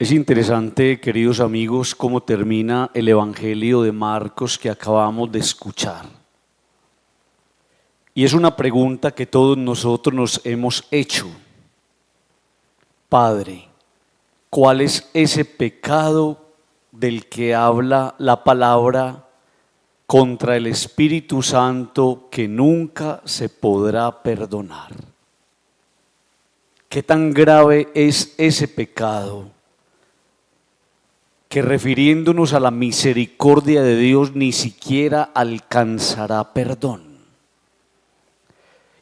Es interesante, queridos amigos, cómo termina el Evangelio de Marcos que acabamos de escuchar. Y es una pregunta que todos nosotros nos hemos hecho. Padre, ¿cuál es ese pecado del que habla la palabra contra el Espíritu Santo que nunca se podrá perdonar? ¿Qué tan grave es ese pecado que, refiriéndonos a la misericordia de Dios, ni siquiera alcanzará perdón?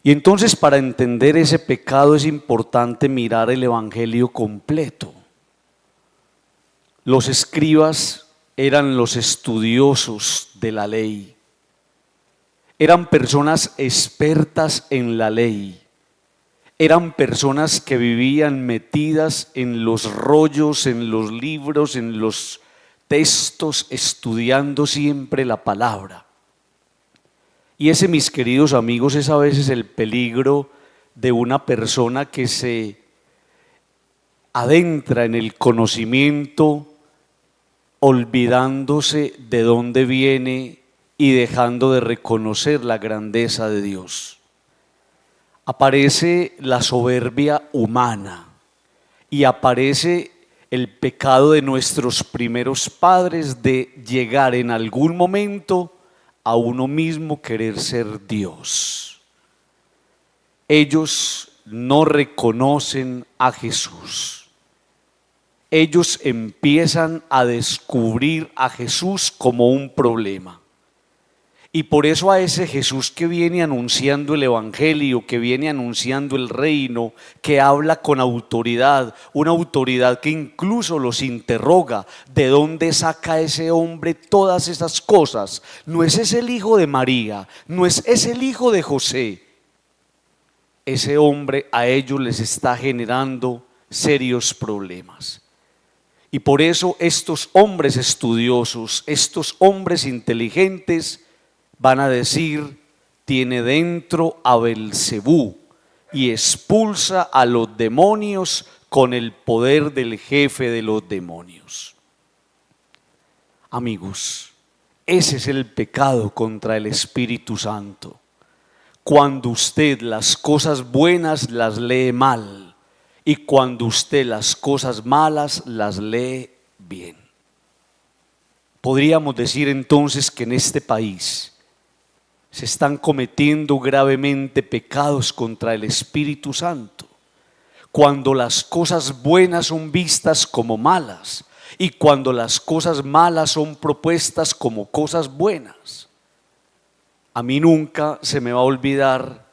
Y entonces, para entender ese pecado es importante mirar el Evangelio completo. Los escribas eran los estudiosos de la ley, eran personas expertas en la ley, eran personas que vivían metidas en los rollos, en los libros, en los textos, estudiando siempre la palabra. Y ese, mis queridos amigos, es a veces el peligro de una persona que se adentra en el conocimiento, olvidándose de dónde viene y dejando de reconocer la grandeza de Dios. Aparece la soberbia humana y aparece el pecado de nuestros primeros padres de llegar en algún momento a uno mismo querer ser Dios. Ellos no reconocen a Jesús. Ellos empiezan a descubrir a Jesús como un problema. Y por eso a ese Jesús que viene anunciando el Evangelio, que viene anunciando el reino, que habla con autoridad, una autoridad que incluso los interroga, ¿de dónde saca ese hombre todas esas cosas? No es ese el hijo de María, no es ese el hijo de José. Ese hombre a ellos les está generando serios problemas. Y por eso estos hombres estudiosos, estos hombres inteligentes, van a decir: tiene dentro a Belcebú y expulsa a los demonios con el poder del jefe de los demonios. Amigos, ese es el pecado contra el Espíritu Santo. Cuando usted las cosas buenas las lee mal y cuando usted las cosas malas las lee bien. Podríamos decir entonces que en este país se están cometiendo gravemente pecados contra el Espíritu Santo, cuando las cosas buenas son vistas como malas y cuando las cosas malas son propuestas como cosas buenas. A mí nunca se me va a olvidar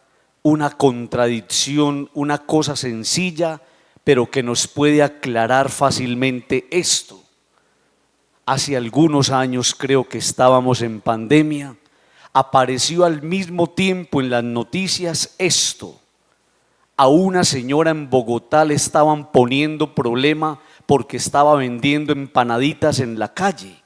una contradicción, una cosa sencilla, pero que nos puede aclarar fácilmente esto. Hace algunos años, creo que estábamos en pandemia, apareció al mismo tiempo en las noticias esto: a una señora en Bogotá le estaban poniendo problema porque estaba vendiendo empanaditas en la calle,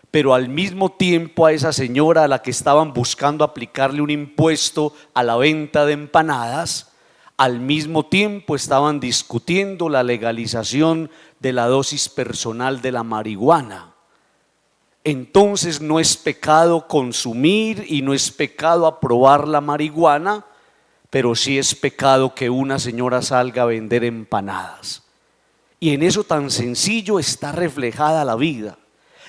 pero al mismo tiempo a esa señora a la que estaban buscando aplicarle un impuesto a la venta de empanadas, al mismo tiempo estaban discutiendo la legalización de la dosis personal de la marihuana. Entonces no es pecado consumir y no es pecado aprobar la marihuana, pero sí es pecado que una señora salga a vender empanadas. Y en eso tan sencillo está reflejada la vida,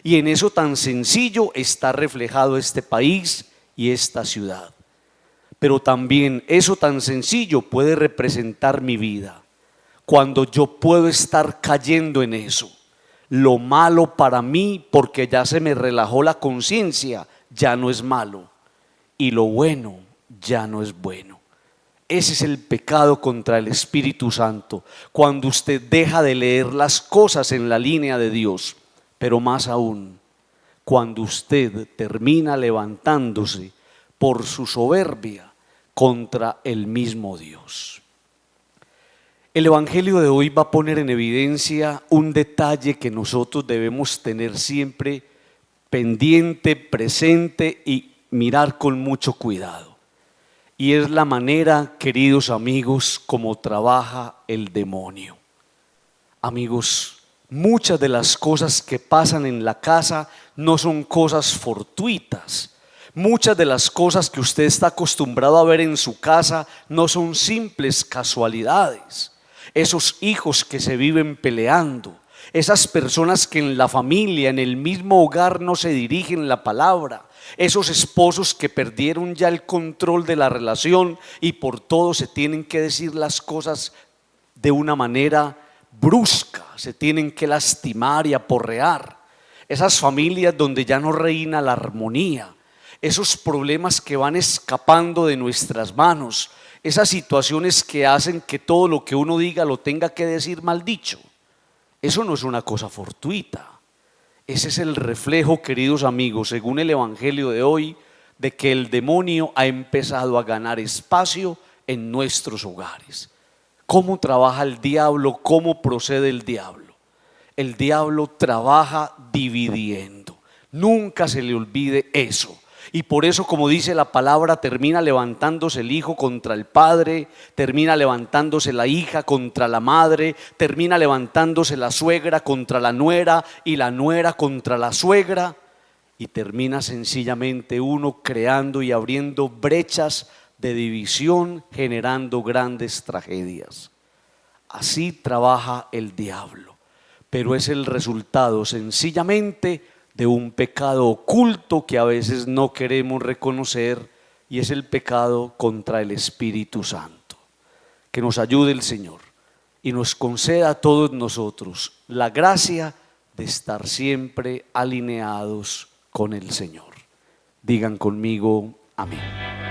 y en eso tan sencillo está reflejado este país y esta ciudad. Pero también eso tan sencillo puede representar mi vida, cuando yo puedo estar cayendo en eso. Lo malo para mí, porque ya se me relajó la conciencia, ya no es malo, y lo bueno ya no es bueno. Ese es el pecado contra el Espíritu Santo, cuando usted deja de leer las cosas en la línea de Dios, pero más aún, cuando usted termina levantándose por su soberbia contra el mismo Dios. El Evangelio de hoy va a poner en evidencia un detalle que nosotros debemos tener siempre pendiente, presente y mirar con mucho cuidado. Y es la manera, queridos amigos, como trabaja el demonio. Amigos, muchas de las cosas que pasan en la casa no son cosas fortuitas. Muchas de las cosas que usted está acostumbrado a ver en su casa no son simples casualidades. Esos hijos que se viven peleando, esas personas que en la familia, en el mismo hogar no se dirigen la palabra, esos esposos que perdieron ya el control de la relación y por todo se tienen que decir las cosas de una manera brusca, se tienen que lastimar y aporrear. Esas familias donde ya no reina la armonía, esos problemas que van escapando de nuestras manos, esas situaciones que hacen que todo lo que uno diga lo tenga que decir mal dicho. Eso no es una cosa fortuita. Ese es el reflejo, queridos amigos, según el evangelio de hoy, de que el demonio ha empezado a ganar espacio en nuestros hogares. ¿Cómo trabaja el diablo? ¿Cómo procede el diablo? El diablo trabaja dividiendo. Nunca se le olvide eso. Y por eso, como dice la palabra, termina levantándose el hijo contra el padre, termina levantándose la hija contra la madre, termina levantándose la suegra contra la nuera y la nuera contra la suegra, y termina sencillamente uno creando y abriendo brechas de división, generando grandes tragedias. Así trabaja el diablo, pero es el resultado sencillamente de un pecado oculto que a veces no queremos reconocer, y es el pecado contra el Espíritu Santo. Que nos ayude el Señor y nos conceda a todos nosotros la gracia de estar siempre alineados con el Señor. Digan conmigo, amén.